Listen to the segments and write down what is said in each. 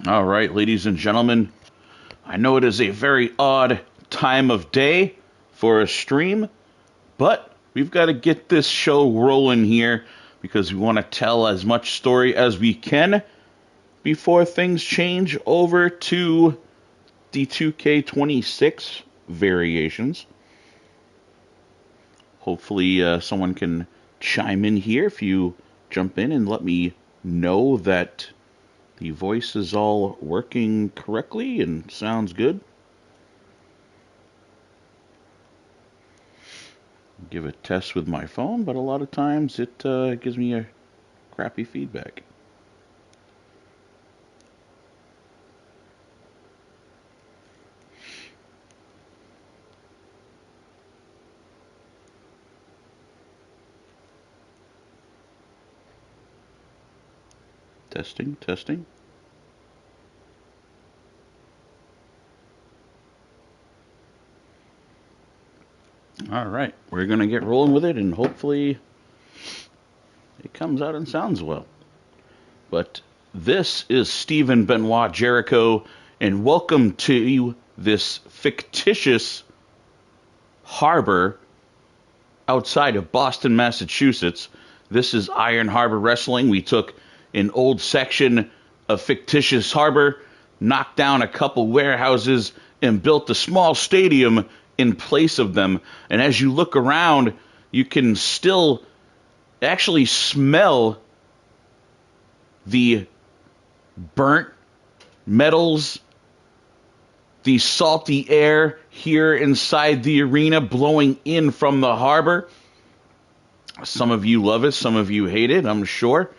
All right, ladies and gentlemen, I know it is a very odd time of day for a stream, but we've got to get this show rolling here because we want to tell as much story as we can before things change over to the 2K26 variations. Hopefully someone can chime in here if you jump in and let me know that the voice is all working correctly and sounds good. Give a test with my phone, but a lot of times it gives me a crappy feedback. Testing, testing. All right, we're going to get rolling with it, and hopefully it comes out and sounds well. But this is Stephen Benoit Jericho, and welcome to this fictitious harbor outside of Boston, Massachusetts. This is Iron Harbor Wrestling. We took an old section of fictitious harbor, knocked down a couple warehouses, and built a small stadium in place of them. And as you look around, you can still actually smell the burnt metals, the salty air here inside the arena blowing in from the harbor. Some of you love it, some of you hate it, I'm sure.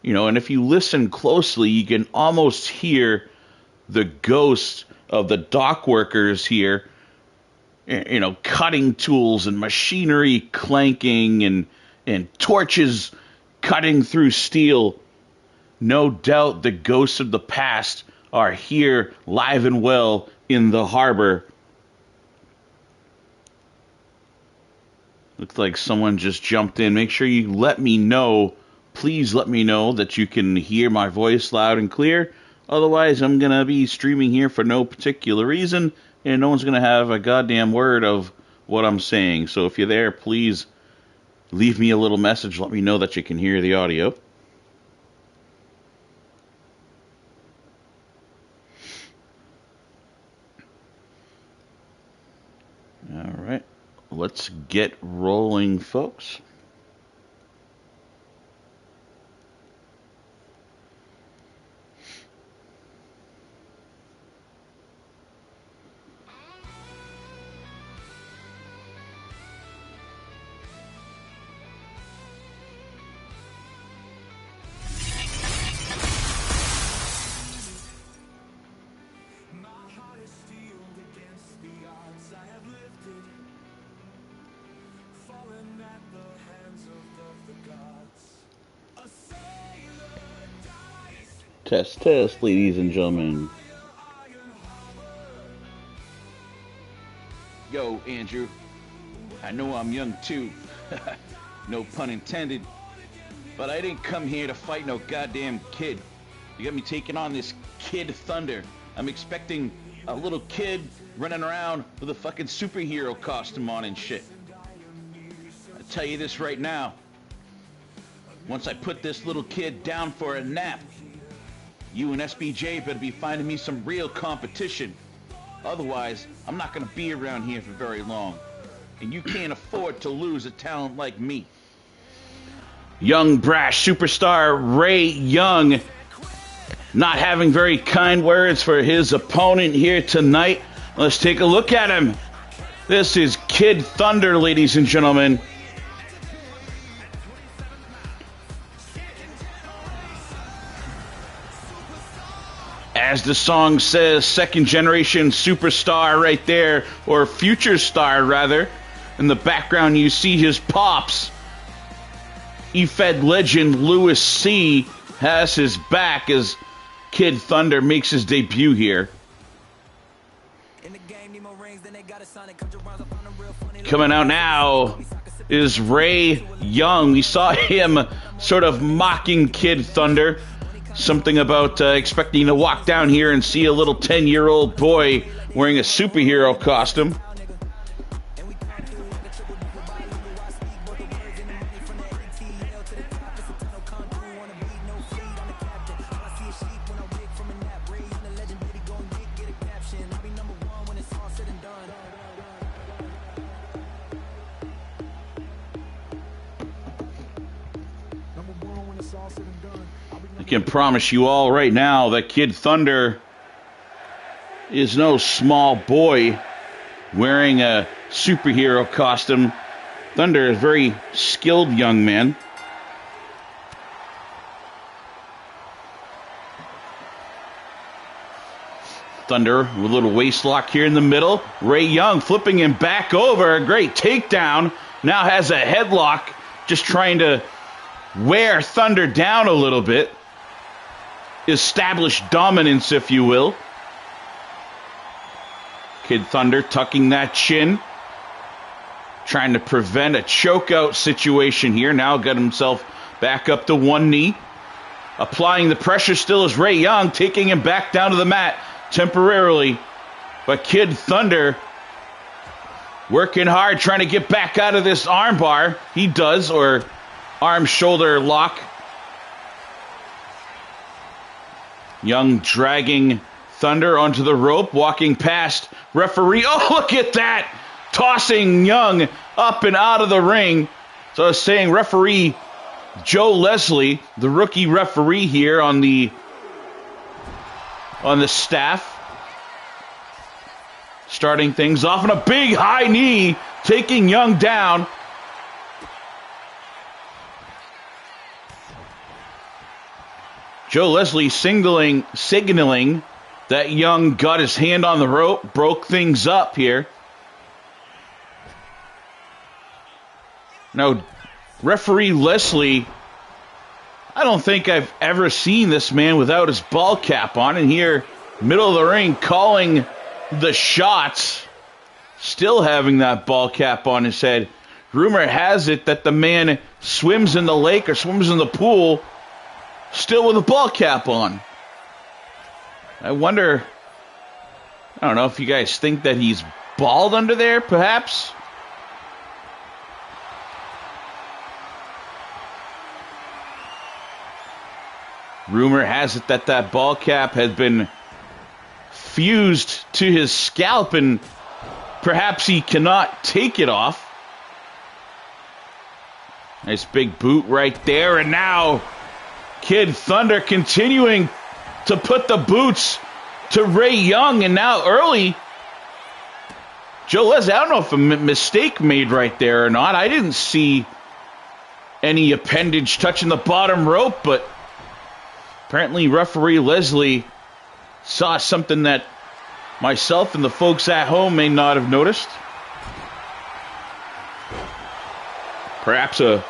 You know, and if you listen closely, you can almost hear the ghosts of the dock workers here, you know, cutting tools and machinery clanking and torches cutting through steel. No doubt the ghosts of the past are here live and well in the harbor. Looks like someone just jumped in. Make sure you let me know. Please let me know that you can hear my voice loud and clear. Otherwise, I'm going to be streaming here for no particular reason, and no one's going to have a goddamn word of what I'm saying. So if you're there, please leave me a little message. Let me know that you can hear the audio. All right. Let's get rolling, folks. Test, test, ladies and gentlemen. Yo, Andrew. I know I'm young too. No pun intended. But I didn't come here to fight no goddamn kid. You got me taking on this Kid Thunder. I'm expecting a little kid running around with a fucking superhero costume on and shit. I tell you this right now. Once I put this little kid down for a nap, you and SBJ better be finding me some real competition. Otherwise, I'm not going to be around here for very long. And you can't afford to lose a talent like me. Young, brash superstar Ray Young not having very kind words for his opponent here tonight. Let's take a look at him. This is Kid Thunder, ladies and gentlemen. As the song says, second generation superstar right there, or future star rather. In the background you see his pops. E-Fed legend Louis C. has his back as Kid Thunder makes his debut here. Coming out now is Ray Young. We saw him sort of mocking Kid Thunder, Something about expecting to walk down here and see a little 10-year-old boy wearing a superhero costume. I can promise you all right now that Kid Thunder is no small boy wearing a superhero costume. Thunder is a very skilled young man. Thunder with a little waist lock here in the middle. Ray Young flipping him back over. A great takedown. Now has a headlock, just trying to wear Thunder down a little bit. Establish dominance, if you will. Kid Thunder tucking that chin. Trying to prevent a chokeout situation here. Now got himself back up to one knee. Applying the pressure still is Ray Young, taking him back down to the mat temporarily. But Kid Thunder working hard, trying to get back out of this armbar. He does, or arm-shoulder lock. Young dragging Thunder onto the rope, walking past referee. Oh, look at that! Tossing Young up and out of the ring. So I was saying referee Joe Leslie, the rookie referee here on the staff, starting things off on a big high knee, taking Young down. Joe Leslie signaling that Young got his hand on the rope, broke things up here. Now, referee Leslie, I don't think I've ever seen this man without his ball cap on. And here, middle of the ring, calling the shots, still having that ball cap on his head. Rumor has it that the man swims in the lake or swims in the pool still with a ball cap on. I wonder, I don't know if you guys think that he's bald under there, perhaps? Rumor has it that that ball cap has been fused to his scalp and perhaps he cannot take it off. Nice big boot right there, and now Kid Thunder continuing to put the boots to Ray Young, and now early, Joe Leslie, I don't know if a mistake made right there or not. I didn't see any appendage touching the bottom rope, but apparently referee Leslie saw something that myself and the folks at home may not have noticed. Perhaps a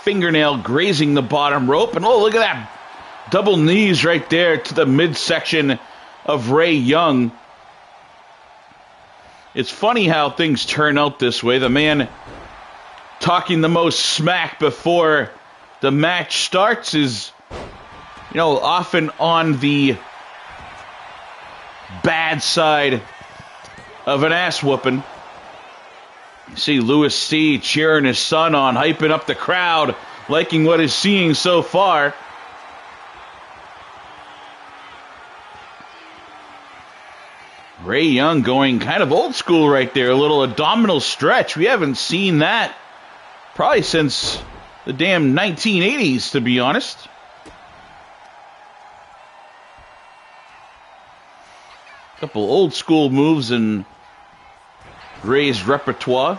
fingernail grazing the bottom rope. And oh, look at that. Double knees right there to the midsection of Ray Young. It's funny how things turn out this way. The man talking the most smack before the match starts is, you know, often on the bad side of an ass whooping. You see Louis C. cheering his son on, hyping up the crowd, liking what he's seeing so far. Ray Young going kind of old school right there, a little abdominal stretch. We haven't seen that probably since the damn 1980s, to be honest. Couple old school moves in Ray's repertoire.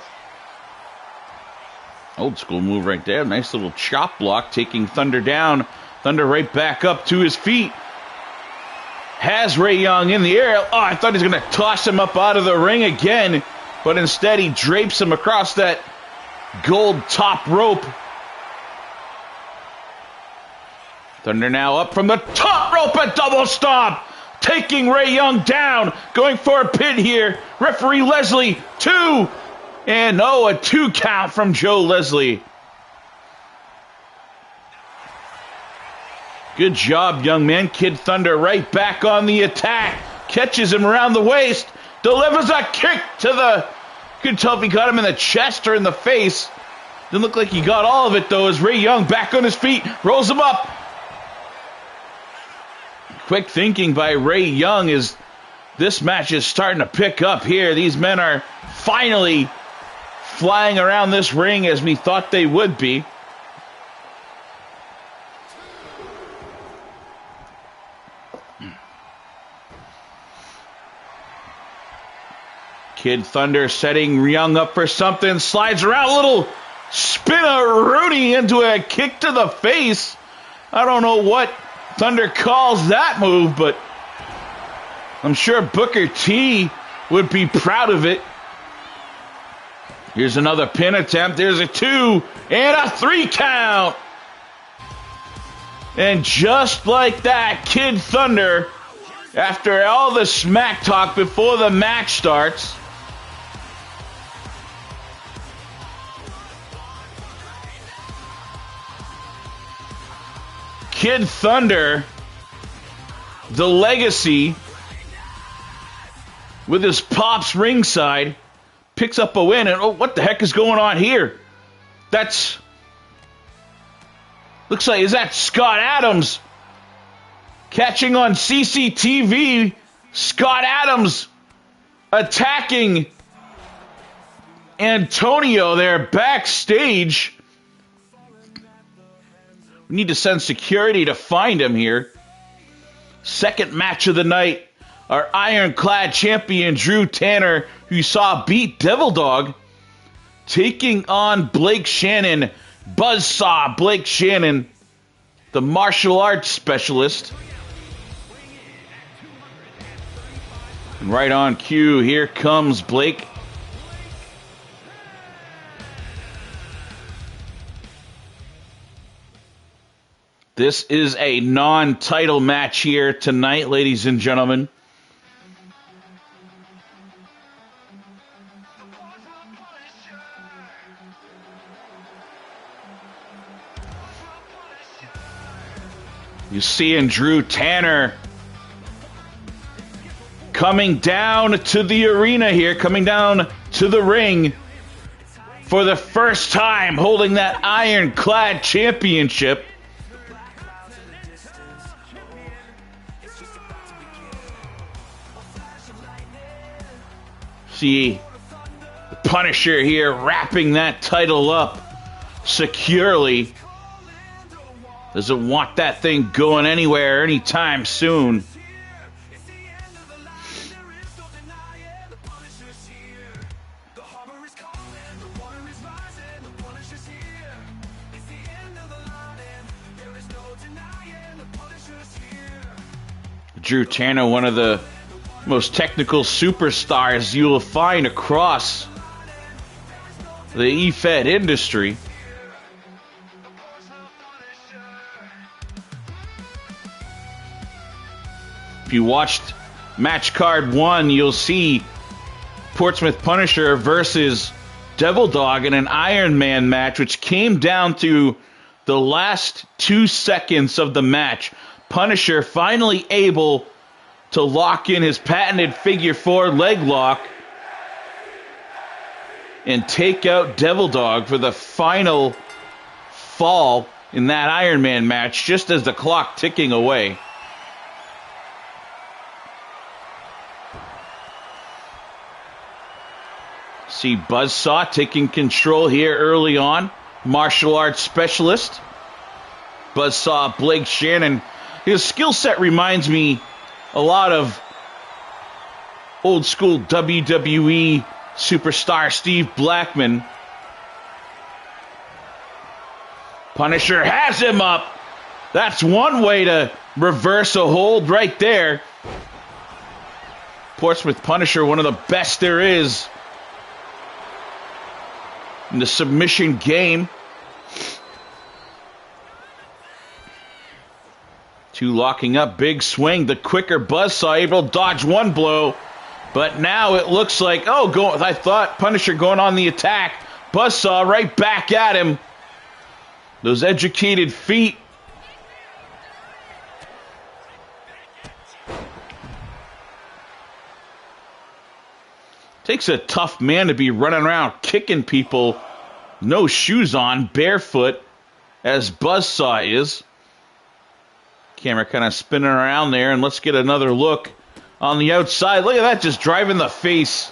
Old school move right there. Nice little chop block taking Thunder down. Thunder right back up to his feet. Has Ray Young in the air. Oh, I thought he was going to toss him up out of the ring again. But instead he drapes him across that gold top rope. Thunder now up from the top rope, a double stomp. Taking Ray Young down, going for a pin here. Referee Leslie, 2. And no, a 2 count from Joe Leslie. Good job, young man. Kid Thunder right back on the attack. Catches him around the waist. Delivers a kick to the... Couldn't tell if he got him in the chest or in the face. Didn't look like he got all of it, though, as Ray Young back on his feet. Rolls him up. Quick thinking by Ray Young as this match is starting to pick up here. These men are finally flying around this ring as we thought they would be. Kid Thunder setting Young up for something. Slides around, a little spin-a-rooney into a kick to the face. I don't know what Thunder calls that move, but I'm sure Booker T would be proud of it. Here's another pin attempt. There's a 2 and a 3 count. And just like that, Kid Thunder, after all the smack talk before the match starts, Kid Thunder, the legacy, with his pops ringside, picks up a win. And oh, what the heck is going on here? That's... Looks like, is that Scott Adams? Catching on CCTV, Scott Adams attacking Antonio there backstage. We need to send security to find him here. Second match of the night. Our ironclad champion, Drew Tanner, who you saw beat Devil Dog, taking on Blake Shannon. Buzzsaw Blake Shannon, the martial arts specialist. And right on cue, here comes Blake. This is a non-title match here tonight, ladies and gentlemen. You see in Drew Tanner coming down to the arena here, coming down to the ring for the first time, holding that ironclad championship. See the Punisher here wrapping that title up securely. Doesn't want that thing going anywhere anytime soon. Drew Tanner, one of the most technical superstars you will find across the E-Fed industry. If you watched match card 1, you'll see Portsmouth Punisher versus Devil Dog in an Iron Man match, which came down to the last 2 seconds of the match. Punisher finally able to lock in his patented figure 4 leg lock and take out Devil Dog for the final fall in that Iron Man match, just as the clock ticking away. See Buzzsaw taking control here early on. Martial arts specialist. Buzzsaw Blake Shannon. His skill set reminds me a lot of old school WWE superstar Steve Blackman. Punisher has him up. That's one way to reverse a hold right there. Portsmouth Punisher, one of the best there is in the submission game. Two locking up, big swing. The quicker Buzzsaw able to dodge one blow, but now it looks like, I thought Punisher going on the attack. Buzzsaw right back at him. Those educated feet. Takes a tough man to be running around kicking people, no shoes on, barefoot, as Buzzsaw is. Camera kind of spinning around there, and let's get another look on the outside. Look at that, just driving the face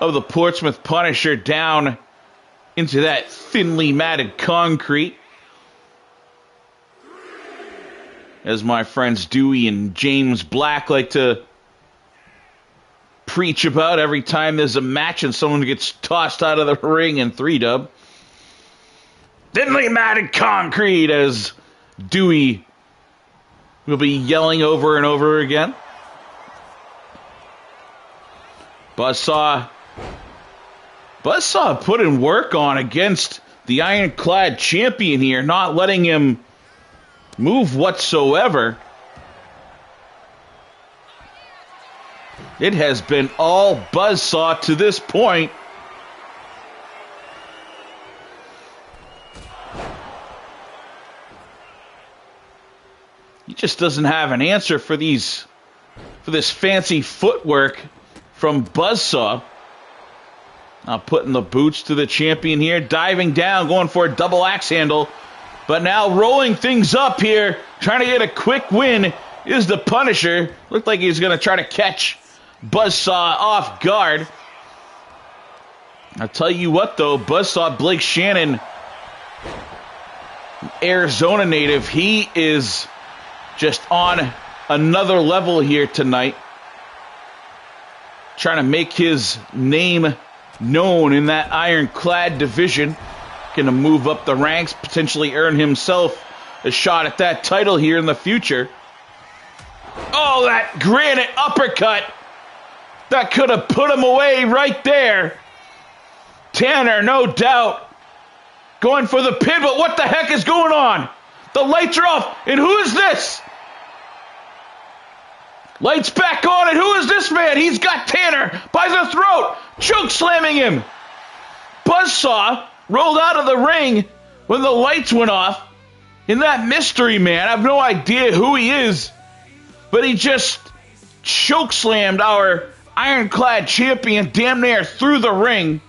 of the Portsmouth Punisher down into that thinly matted concrete. As my friends Dewey and James Black like to preach about every time there's a match and someone gets tossed out of the ring in 3-dub. Thinly matted concrete, as Dewey will be yelling over and over again. Buzzsaw put in work on against the ironclad champion here, not letting him move whatsoever. It has been all Buzzsaw to this point. He just doesn't have an answer for this fancy footwork from Buzzsaw. Now putting the boots to the champion here, diving down, going for a double axe handle. But now rolling things up here, trying to get a quick win is the Punisher. Looked like he's going to try to catch Buzzsaw off guard. I'll tell you what, though, Buzzsaw, Blake Shannon, Arizona native, he is just on another level here tonight. Trying to make his name known in that ironclad division. Going to move up the ranks, potentially earn himself a shot at that title here in the future. Oh, that granite uppercut. That could have put him away right there. Tanner, no doubt, going for the pin, but what the heck is going on? The lights are off, and who is this? Lights back on, and who is this man? He's got Tanner by the throat, choke slamming him. Buzzsaw rolled out of the ring when the lights went off. And that mystery man, I have no idea who he is, but he just choke slammed our ironclad champion damn near through the ring.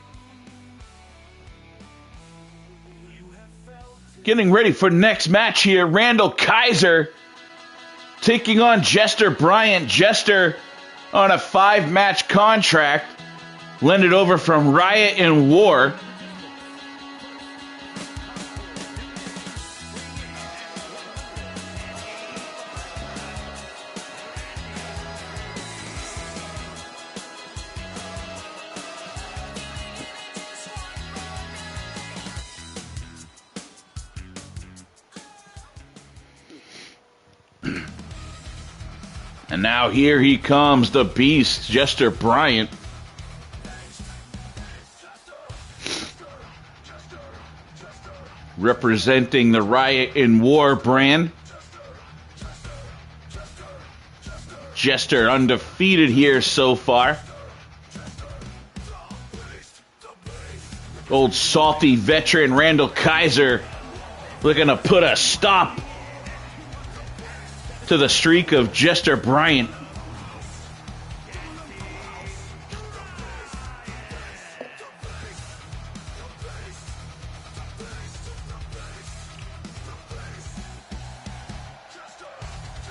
Getting ready for the next match here. Randall Kaiser taking on Jester Bryant. Jester on a 5-match contract, lended over from Riot and War. And now here he comes, the beast, Jester Bryant. Representing the Riot and War brand. Jester undefeated here so far. Old salty veteran Randall Kaiser looking to put a stop to the streak of Jester Bryant.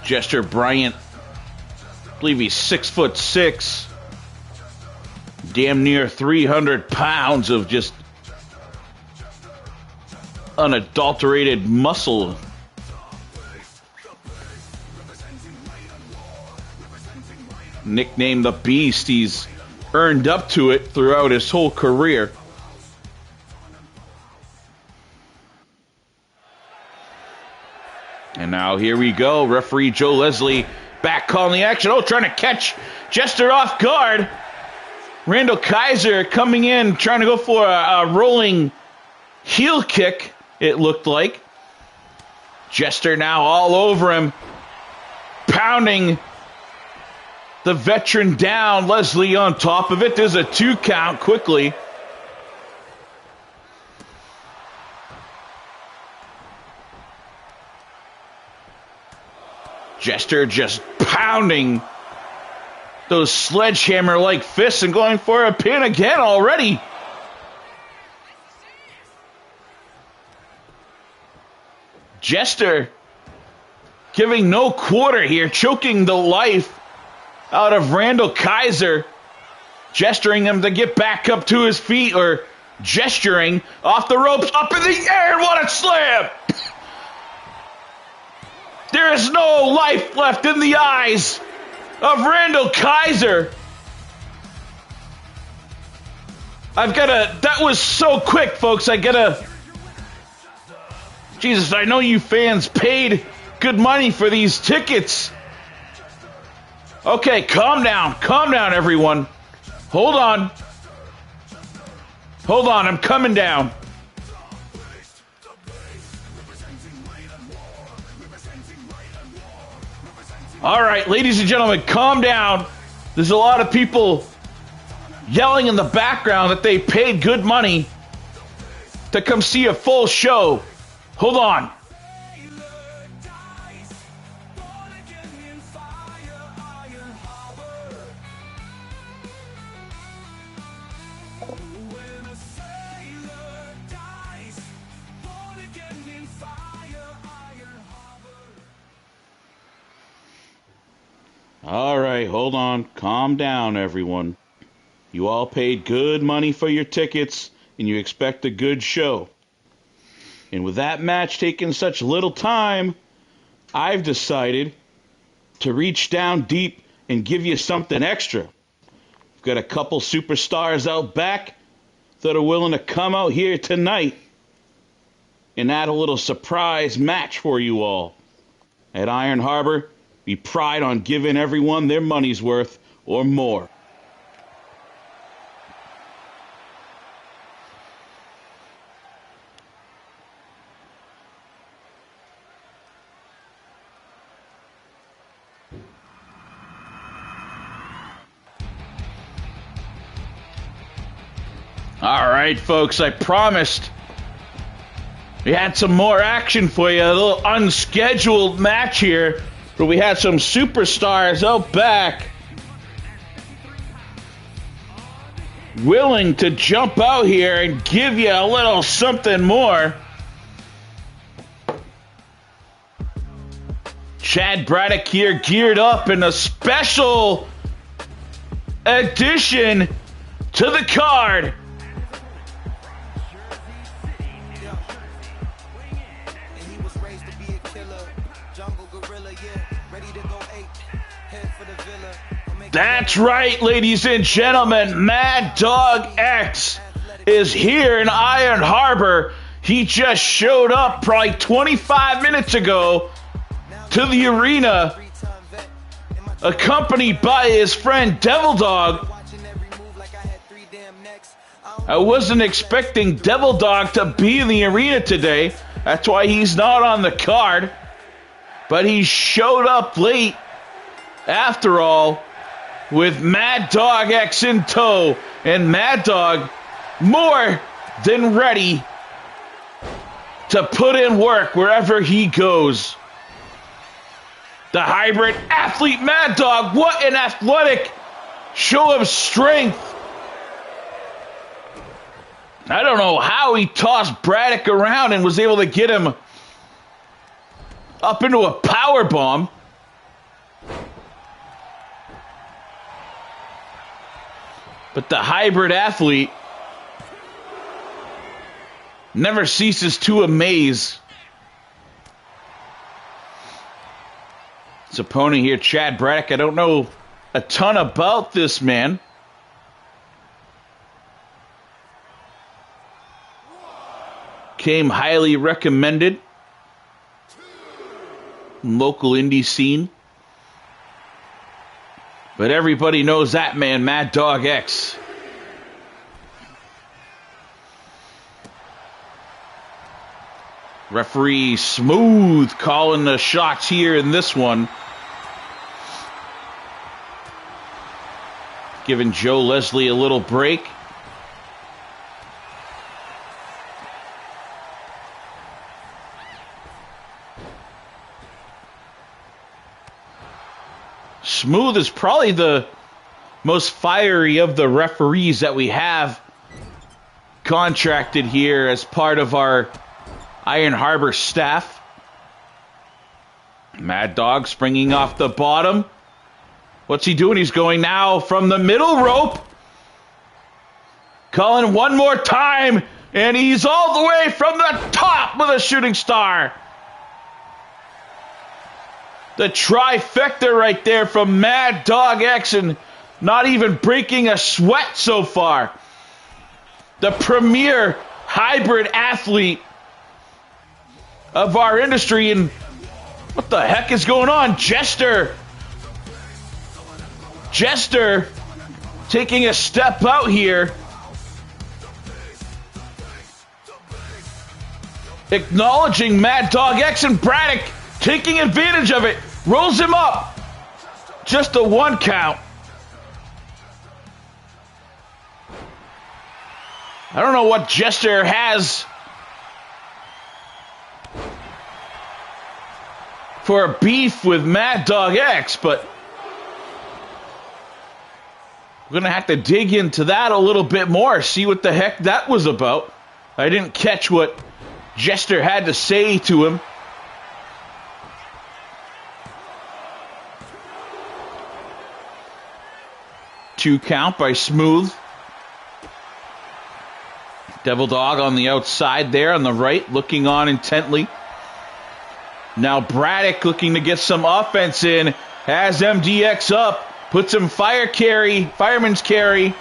Jester Bryant, I believe he's 6'6", damn near 300 pounds of just unadulterated muscle. Nicknamed the Beast, he's earned up to it throughout his whole career. And now here we go. Referee Joe Leslie back calling the action. Oh, trying to catch Jester off guard. Randall Kaiser coming in, trying to go for a rolling heel kick, it looked like. Jester now all over him, pounding the veteran down. Leslie on top of it. There's a 2 count quickly. Jester just pounding those sledgehammer-like fists and going for a pin again already. Jester giving no quarter here, choking the life out of Randall Kaiser, gesturing him to get back up to his feet, or gesturing off the ropes, up in the air, and what a slam! There is no life left in the eyes of Randall Kaiser. That was so quick, folks. Jesus, I know you fans paid good money for these tickets. Okay, calm down, everyone. Hold on, I'm coming down. All right, ladies and gentlemen, calm down. There's a lot of people yelling in the background that they paid good money to come see a full show. Hold on. All right, hold on. Calm down, everyone. You all paid good money for your tickets, and you expect a good show. And with that match taking such little time, I've decided to reach down deep and give you something extra. I've got a couple superstars out back that are willing to come out here tonight and add a little surprise match for you all. At Iron Harbor, we pride on giving everyone their money's worth or more. All right, folks, I promised we had some more action for you, a little unscheduled match here, but we had some superstars out back willing to jump out here and give you a little something more. Chad Braddock here geared up in a special addition to the card. That's right, ladies and gentlemen. Mad Dog X is here in Iron Harbor. He just showed up probably 25 minutes ago to the arena, accompanied by his friend Devil Dog. I wasn't expecting Devil Dog to be in the arena today. That's why he's not on the card. But he showed up late, after all, with Mad Dog X in tow, and Mad Dog more than ready to put in work wherever he goes. The hybrid athlete Mad Dog, what an athletic show of strength. I don't know how he tossed Braddock around and was able to get him up into a power bomb. But the hybrid athlete never ceases to amaze. His opponent here, Chad Braddock, I don't know a ton about this man. Came highly recommended. Local indie scene. But everybody knows that man, Mad Dog X. Referee Smooth calling the shots here in this one. Giving Joe Leslie a little break. Smooth is probably the most fiery of the referees that we have contracted here as part of our Iron Harbor staff. Mad Dog springing off the bottom. What's he doing? He's going now from the middle rope. Calling one more time, and he's all the way from the top with a shooting star. The trifecta right there from Mad Dog X, and not even breaking a sweat so far. The premier hybrid athlete of our industry. And what the heck is going on? Jester taking a step out here. Acknowledging Mad Dog X, and Braddock taking advantage of it. Rolls him up. Just a 1 count. I don't know what Jester has for a beef with Mad Dog X, but we're going to have to dig into that a little bit more, see what the heck that was about. I didn't catch what Jester had to say to him. Two count by Smooth. Devil Dog on the outside there on the right, looking on intently. Now Braddock looking to get some offense in. Has MDX up. Puts him fireman's carry.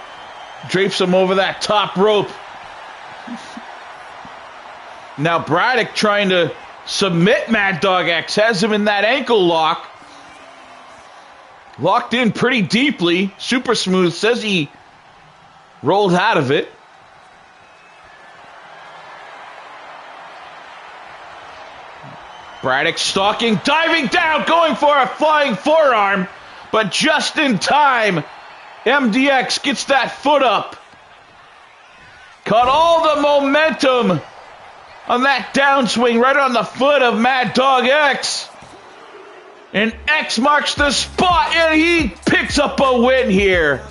Drapes him over that top rope. Now Braddock trying to submit Mad Dog X. Has him in that ankle lock. Locked in pretty deeply. Super Smooth says he rolled out of it. Braddock stalking, diving down, going for a flying forearm. But just in time, MDX gets that foot up. Caught all the momentum on that downswing right on the foot of Mad Dog X. And X marks the spot, and he picks up a win here.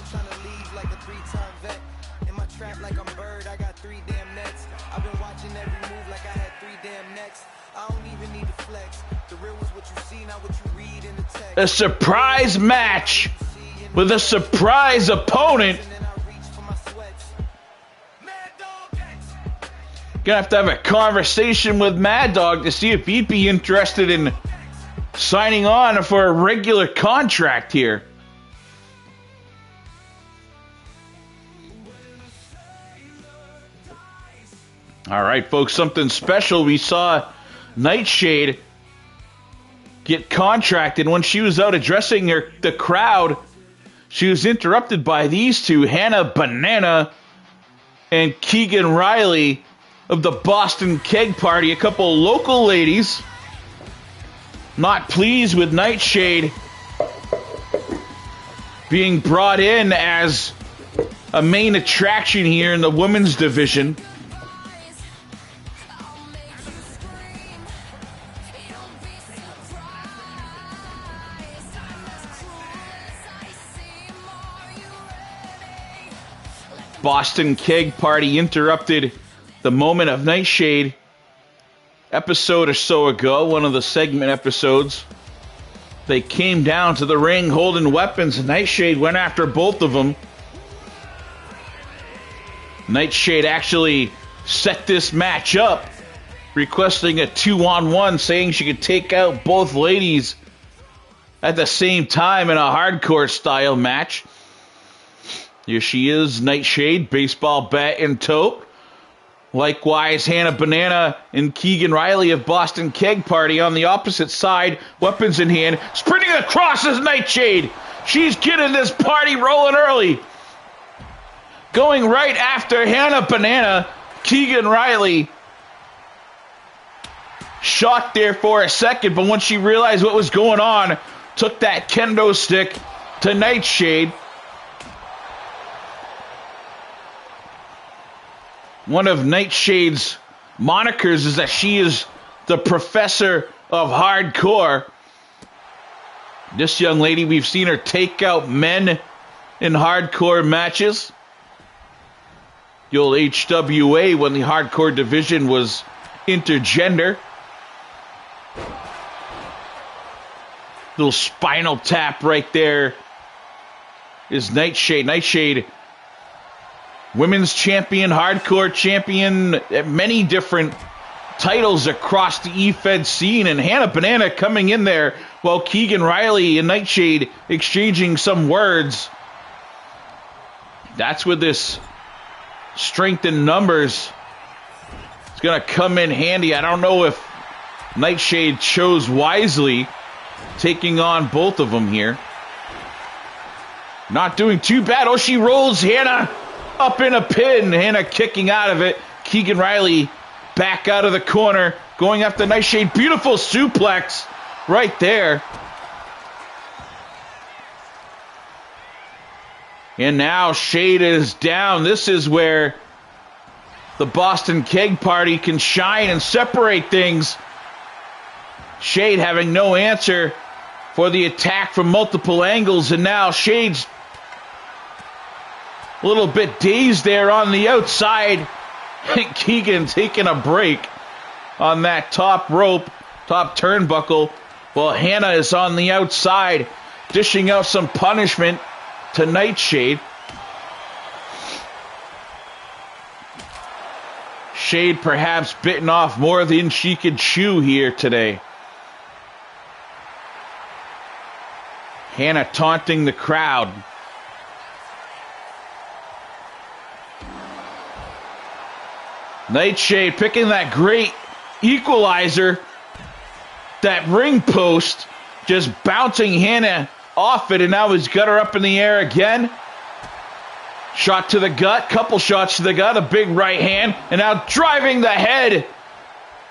A surprise match with a surprise opponent. Gonna have a conversation with Mad Dog to see if he'd be interested in signing on for a regular contract here. All right, folks, something special. We saw Nightshade get contracted. When she was out addressing the crowd, she was interrupted by these two, Hannah Banana and Keegan Riley of the Boston Keg Party, a couple local ladies not pleased with Nightshade being brought in as a main attraction here in the women's division. Boston Keg Party interrupted the moment of Nightshade episode or so ago, one of the segment episodes. They came down to the ring holding weapons, and Nightshade went after both of them. Nightshade actually set this match up, requesting a 2-on-1, saying she could take out both ladies at the same time in a hardcore style match. Here she is, Nightshade, baseball bat in tote. Likewise, Hannah Banana and Keegan Riley of Boston Keg Party on the opposite side, weapons in hand. Sprinting across is Nightshade. She's getting this party rolling early. Going right after Hannah Banana, Keegan Riley shocked there for a second, but once she realized what was going on, took that kendo stick to Nightshade. One of Nightshade's monikers is that she is the professor of hardcore. This young lady, we've seen her take out men in hardcore matches. The old HWA when the hardcore division was intergender. Little spinal tap right there is Nightshade. Nightshade, women's champion, hardcore champion, many different titles across the E-Fed scene. And Hannah Banana coming in there while Keegan Riley and Nightshade exchanging some words. That's with this strength in numbers. It's going to come in handy. I don't know if Nightshade chose wisely, taking on both of them here. Not doing too bad. Oh, she rolls Hannah up in a pin. Hannah kicking out of it. Keegan Riley back out of the corner, going after Nightshade. Beautiful suplex right there. And now Shade is down. This is where the Boston Keg Party can shine and separate things. Shade having no answer for the attack from multiple angles, and now Shade's a little bit dazed there on the outside. Keegan taking a break on that top rope, top turnbuckle, while Hannah is on the outside, dishing out some punishment to Nightshade. Shade perhaps bitten off more than she could chew here today. Hannah taunting the crowd. Nightshade picking that great equalizer, that ring post, just bouncing Hannah off it, and now he's got her up in the air again. Shot to the gut, couple shots to the gut, a big right hand, and now driving the head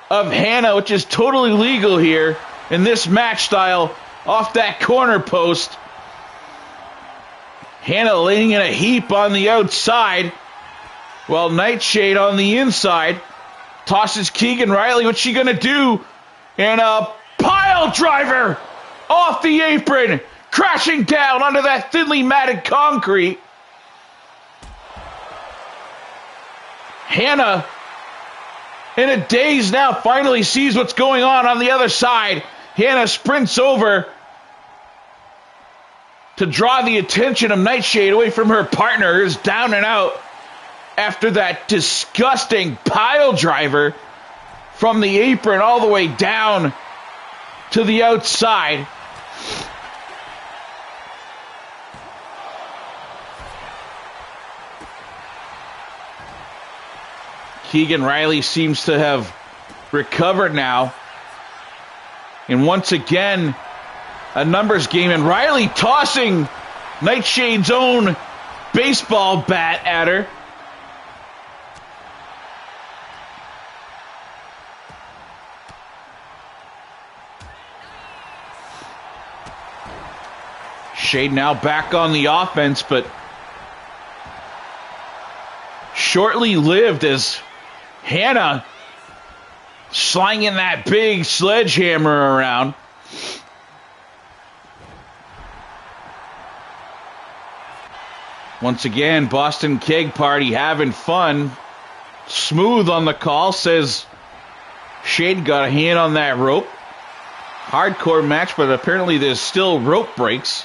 of Hannah, which is totally legal here in this match style, off that corner post. Hannah laying in a heap on the outside, while Nightshade on the inside tosses Keegan Riley. What's she gonna do? And a pile driver off the apron, crashing down onto that thinly matted concrete. Hannah, in a daze now, finally sees what's going on the other side. Hannah sprints over to draw the attention of Nightshade away from her partner, who's down and out after that disgusting pile driver from the apron all the way down to the outside. Keegan Riley seems to have recovered now. And once again, a numbers game. And Riley tossing Nightshade's own baseball bat at her. Shade now back on the offense, but shortly lived as Hannah slinging that big sledgehammer around. Once again, Boston Keg Party having fun. Smooth on the call, says Shade got a hand on that rope. Hardcore match, but apparently there's still rope breaks.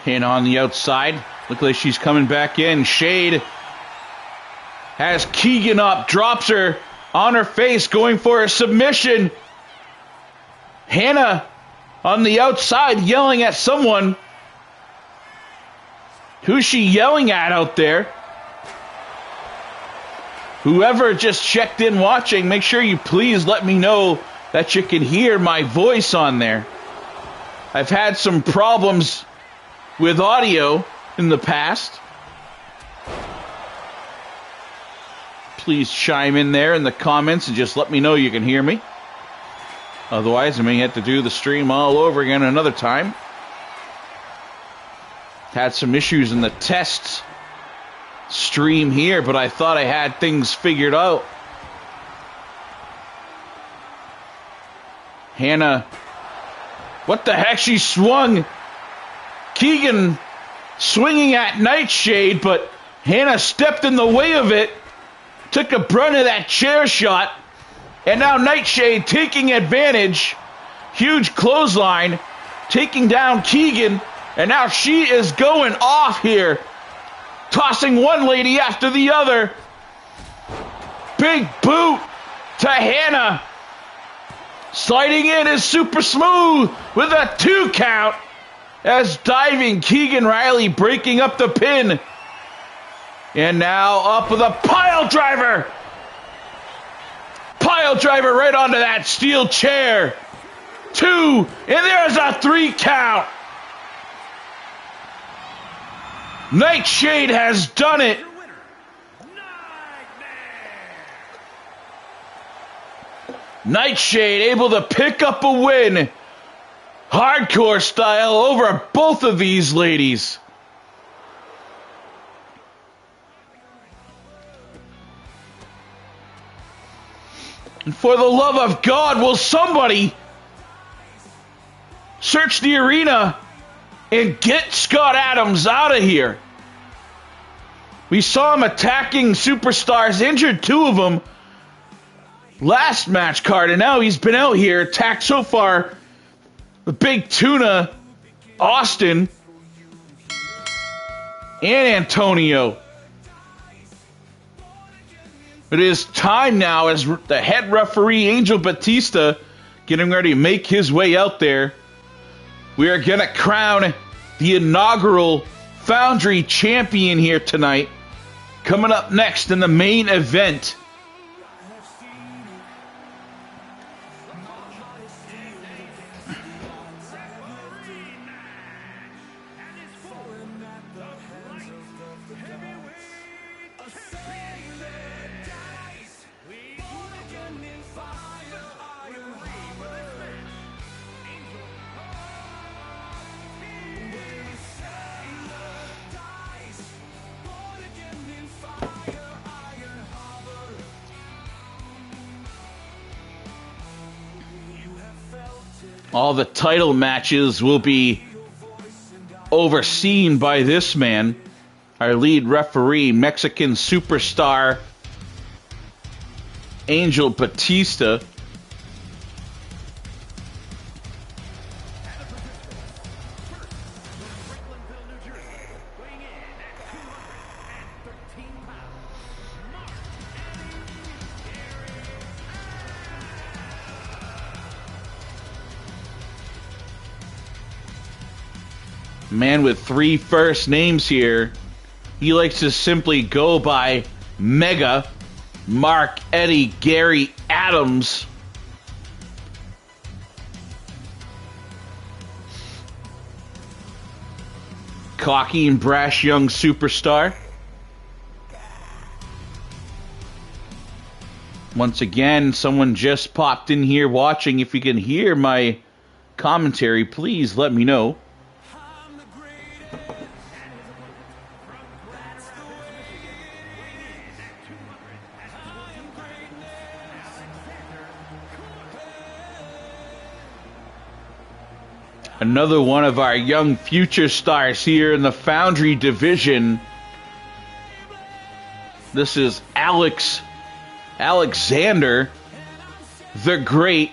And on the outside, look like she's coming back in. Shade has Keegan up, drops her on her face, going for a submission. Hannah on the outside yelling at someone. Who's she yelling at out there? Whoever just checked in watching, make sure you please let me know that you can hear my voice on there. I've had some problems with audio in the past. please chime in there in the comments and just let me know you can hear me. Otherwise, I may have to do the stream all over again another time. Had some issues in the test stream here, but I thought I had things figured out. Hannah, what the heck? She swung. Keegan swinging at Nightshade, but Hannah stepped in the way of it, took a brunt of that chair shot, and now Nightshade taking advantage. Huge clothesline, taking down Keegan, and now she is going off here, tossing one lady after the other. Big boot to Hannah. Sliding in is Super Smooth with a 2 count as diving Keegan Riley breaking up the pin. And now up with a pile driver. Pile driver right onto that steel chair. 2, and there's a 3 count. Nightshade has done it. Nightshade able to pick up a win. Hardcore style over both of these ladies. And for the love of God, will somebody search the arena and get Scott Adams out of here? We saw him attacking superstars, injured 2 of them last match card, and now he's been out here, attacked so far the Big Tuna, Austin, and Antonio. It is time now as the head referee, Angel Batista, getting ready to make his way out there. We are going to crown the inaugural Foundry champion here tonight. Coming up next in the main event. All the title matches will be overseen by this man, our lead referee, Mexican superstar Angel Batista. Man with 3 first names here. He likes to simply go by Mega. Mark Eddie Gary Adams. Cocky and brash young superstar. Once again, someone just popped in here watching. If you can hear my commentary, please let me know. Another one of our young future stars here in the Foundry division. This is Alexander the Great.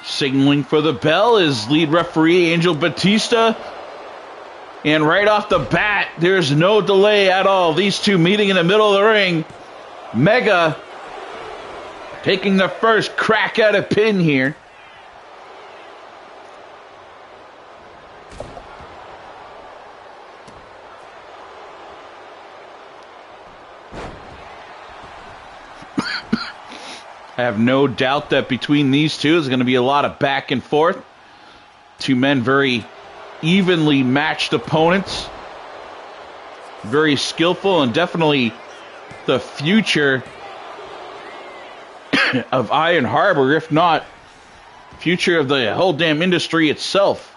Signaling for the bell is lead referee Angel Batista. And right off the bat, there's no delay at all. These two meeting in the middle of the ring. Mega taking the first crack at a pin here. I have no doubt that between these two, there's going to be a lot of back and forth. Two men very evenly matched opponents. Very skillful, and definitely the future of Iron Harbor, if not future of the whole damn industry itself.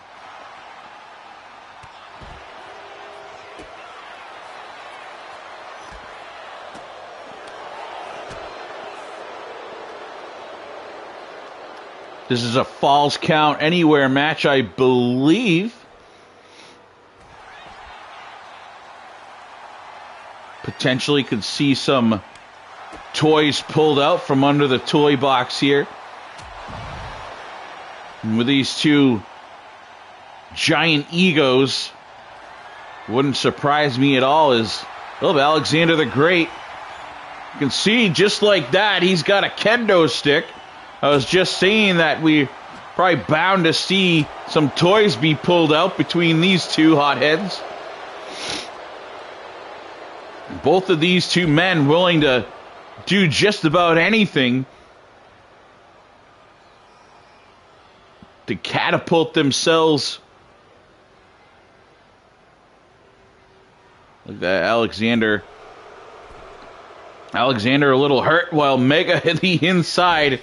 This is a Falls Count Anywhere match, I believe. Potentially could see some toys pulled out from under the toy box here. And with these two giant egos, wouldn't surprise me at all is Alexander the Great. You can see just like that, he's got a kendo stick. I was just saying that we're probably bound to see some toys be pulled out between these two hotheads. Both of these two men willing to do just about anything to catapult themselves. Look at that, Alexander a little hurt, while Mega at the inside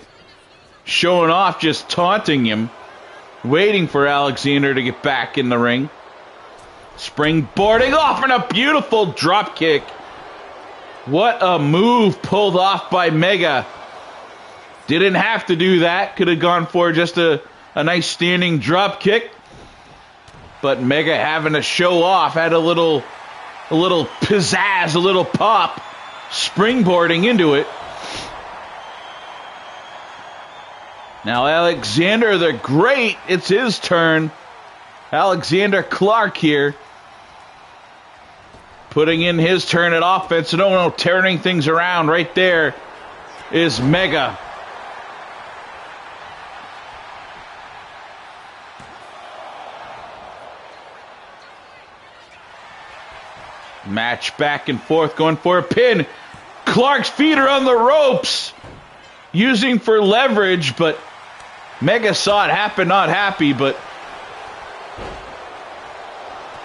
showing off, just taunting him, waiting for Alexander to get back in the ring. Springboarding off in a beautiful drop kick. What a move pulled off by Mega. Didn't have to do that. Could have gone for just a nice standing drop kick. But Mega, having to show off, had a little pizzazz, a little pop, springboarding into it. Now Alexander the Great, it's his turn. Alexander Clark here, putting in his turn at offense. No, turning things around right there is Mega. Match back and forth, going for a pin. Clark's feet are on the ropes, using for leverage, but Mega saw it happen, not happy, but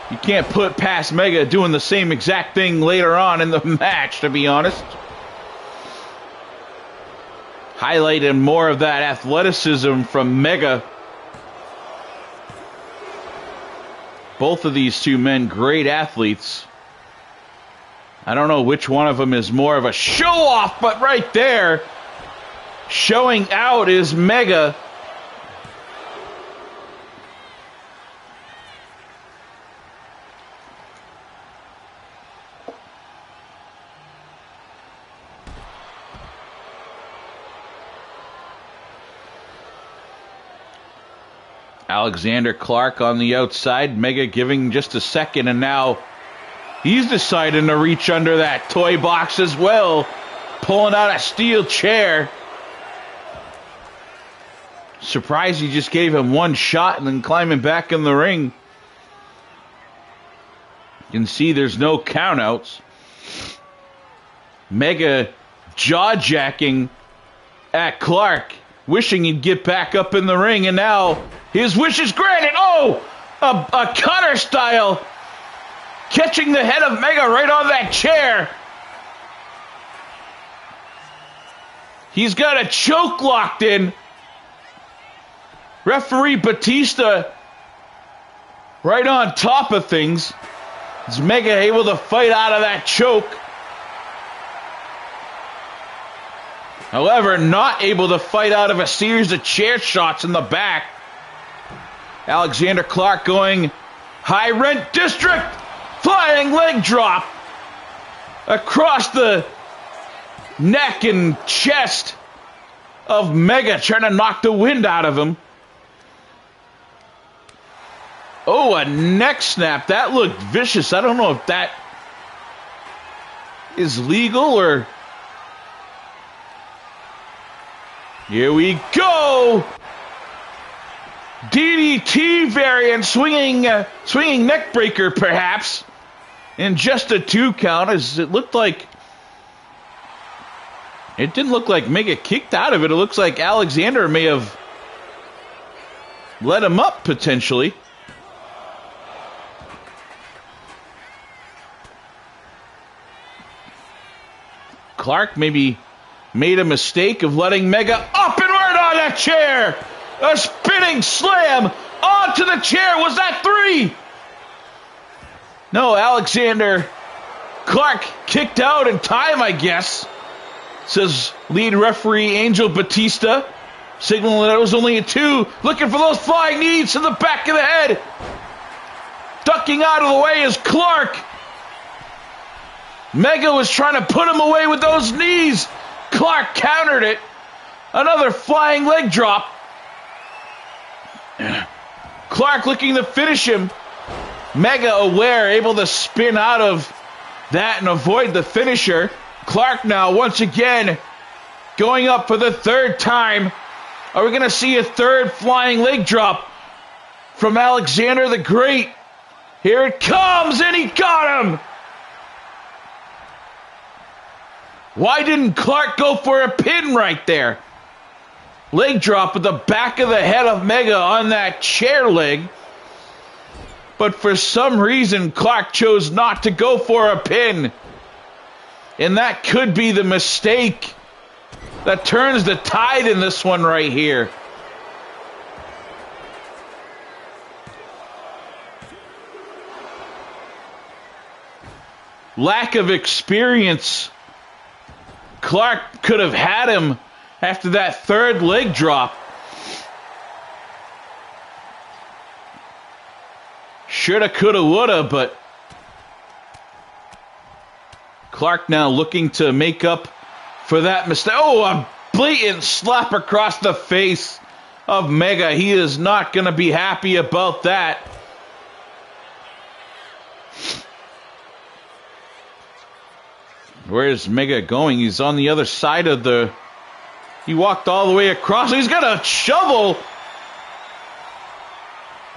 you can't put past Mega doing the same exact thing later on in the match, to be honest. Highlighting more of that athleticism from Mega. Both of these two men, great athletes. I don't know which one of them is more of a show-off, but right there, showing out is Mega. Alexander Clark on the outside, Mega giving just a second, and now he's deciding to reach under that toy box as well, pulling out a steel chair. Surprised he just gave him one shot and then climbing back in the ring. You can see there's no countouts. Mega jaw-jacking at Clark, wishing he'd get back up in the ring, and now his wish is granted. Oh, a cutter style, catching the head of Mega right on that chair. He's got a choke locked in. Referee Batista right on top of things. Is Mega able to fight out of that choke? However, not able to fight out of a series of chair shots in the back. Alexander Clark going high rent district. Flying leg drop across the neck and chest of Mega, trying to knock the wind out of him. Oh, a neck snap. That looked vicious. I don't know if that is legal or... Here we go. DDT variant, swinging neck breaker perhaps. In just a 2 count, as it looked like It didn't look like Mega kicked out of it. It looks like Alexander may have let him up, potentially. Clark maybe made a mistake of letting Mega up and right on that chair. A spinning slam onto the chair. Was that 3? No, Alexander. Clark kicked out in time, I guess, says lead referee Angel Batista, signaling that it was only a 2. Looking for those flying knees to the back of the head. Ducking out of the way is Clark. Mega was trying to put him away with those knees. Clark countered it. Another flying leg drop. Clark looking to finish him. Mega aware, able to spin out of that and avoid the finisher. Clark now once again going up for the 3rd time. Are we going to see a 3rd flying leg drop from Alexander the Great? Here it comes, and he got him. Why didn't Clark go for a pin right there? Leg drop at the back of the head of Mega on that chair leg. But for some reason, Clark chose not to go for a pin. And that could be the mistake that turns the tide in this one right here. Lack of experience. Clark could have had him after that 3rd leg drop. Shoulda, coulda, woulda, but Clark now looking to make up for that mistake. Oh, a blatant slap across the face of Mega. He is not going to be happy about that. Where's Mega going? He's on the other side of the... He walked all the way across. He's got a shovel.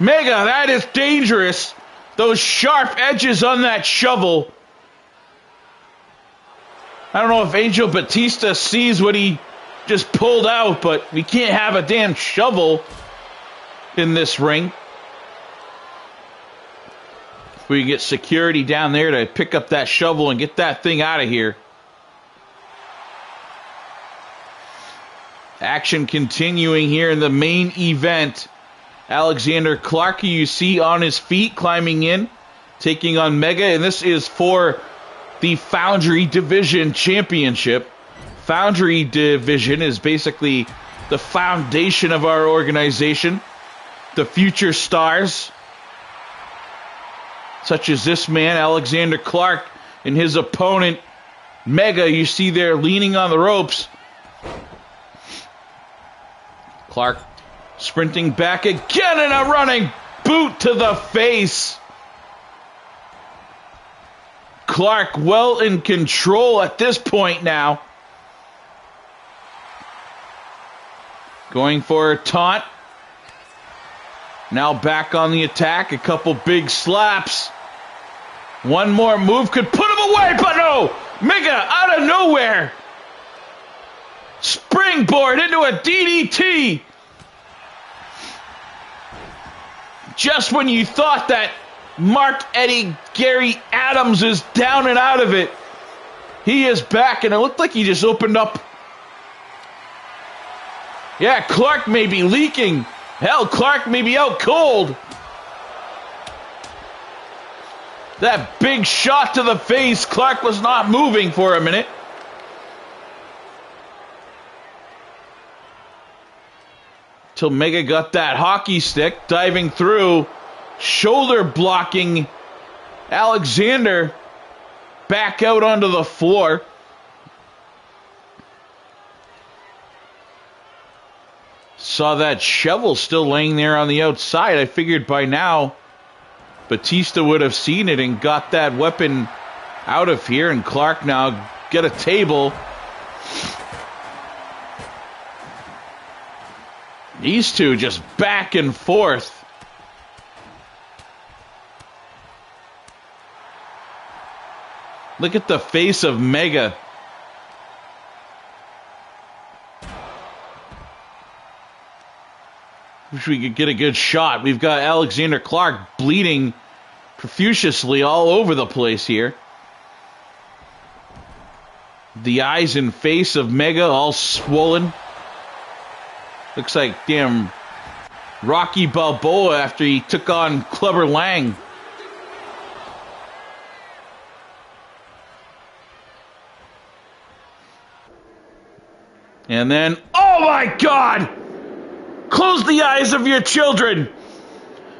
Mega, that is dangerous. Those sharp edges on that shovel. I don't know if Angel Batista sees what he just pulled out, but we can't have a damn shovel in this ring. We can get security down there to pick up that shovel and get that thing out of here. Action continuing here in the main event. Alexander Clark, you see on his feet, climbing in, taking on Mega, and this is for the Foundry Division Championship. Foundry Division is basically the foundation of our organization. The future stars, such as this man, Alexander Clark, and his opponent, Mega, you see there leaning on the ropes. Clark sprinting back again, and a running boot to the face. Clark well in control at this point now. Going for a taunt. Now back on the attack. A couple big slaps. One more move could put him away, but no! Mega out of nowhere. Springboard into a DDT. Just when you thought that Mark Eddie Gary Adams is down and out of it, he is back, and it looked like he just opened up. Yeah, Clark may be leaking. Hell, Clark may be out cold. That big shot to the face, Clark was not moving for a minute. Till Mega got that hockey stick, diving through, shoulder blocking Alexander back out onto the floor. Saw that shovel still laying there on the outside. I figured by now Batista would have seen it and got that weapon out of here, and Clark now get a table. These two just back and forth. Look at the face of Mega. Wish we could get a good shot. We've got Alexander Clark bleeding profusely all over the place here. The eyes and face of Mega all swollen. Looks like damn Rocky Balboa after he took on Clubber Lang. And then, oh my God! Close the eyes of your children!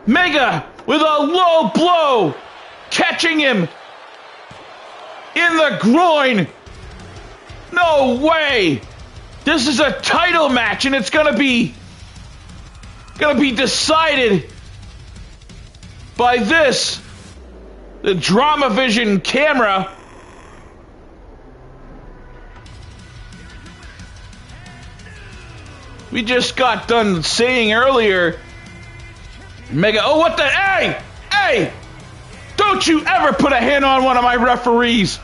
Mega with a low blow, catching him in the groin. No way! This is a title match, and it's gonna be decided by this, the DramaVision camera. We just got done saying earlier, Mega, oh, what the, hey, don't you ever put a hand on one of my referees.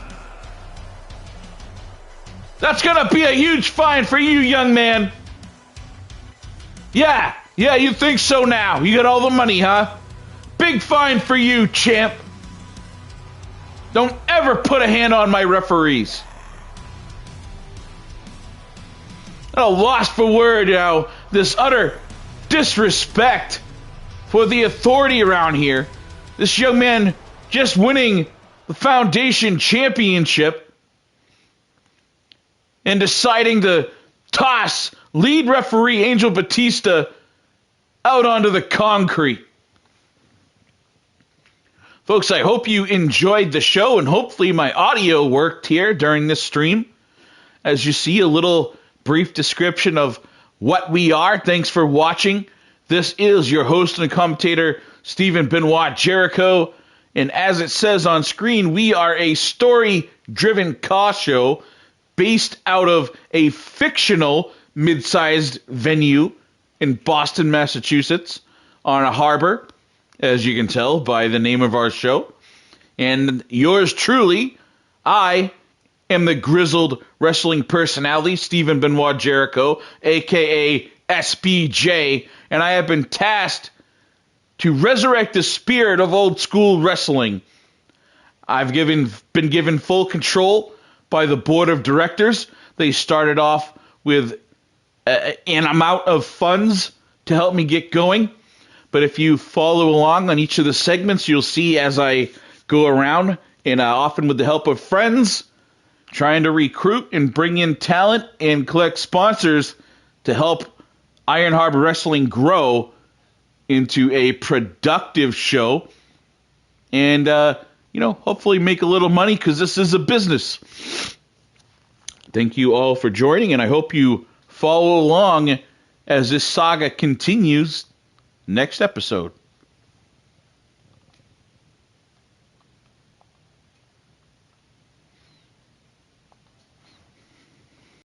That's gonna be a huge fine for you, young man. Yeah, you think so now. You got all the money, huh? Big fine for you, champ. Don't ever put a hand on my referees. Oh, lost for word, this utter disrespect for the authority around here. This young man just winning the Foundation Championship and deciding to toss lead referee Angel Batista out onto the concrete. Folks, I hope you enjoyed the show, and hopefully my audio worked here during this stream. As you see, a little brief description of what we are. Thanks for watching. This is your host and commentator, Stephen Benoit Jericho. And as it says on screen, we are a story-driven cause show based out of a fictional mid-sized venue in Boston, Massachusetts, on a harbor, as you can tell by the name of our show. And yours truly, I am the grizzled wrestling personality, Stephen Benoit Jericho, a.k.a. SBJ, and I have been tasked to resurrect the spirit of old school wrestling. I've been given full control by the board of directors. They started off with an amount of funds to help me get going. But if you follow along on each of the segments, you'll see as I go around, and often with the help of friends, trying to recruit and bring in talent and collect sponsors to help Iron Harbor Wrestling grow into a productive show and, hopefully make a little money, because this is a business. Thank you all for joining, and I hope you follow along as this saga continues next episode.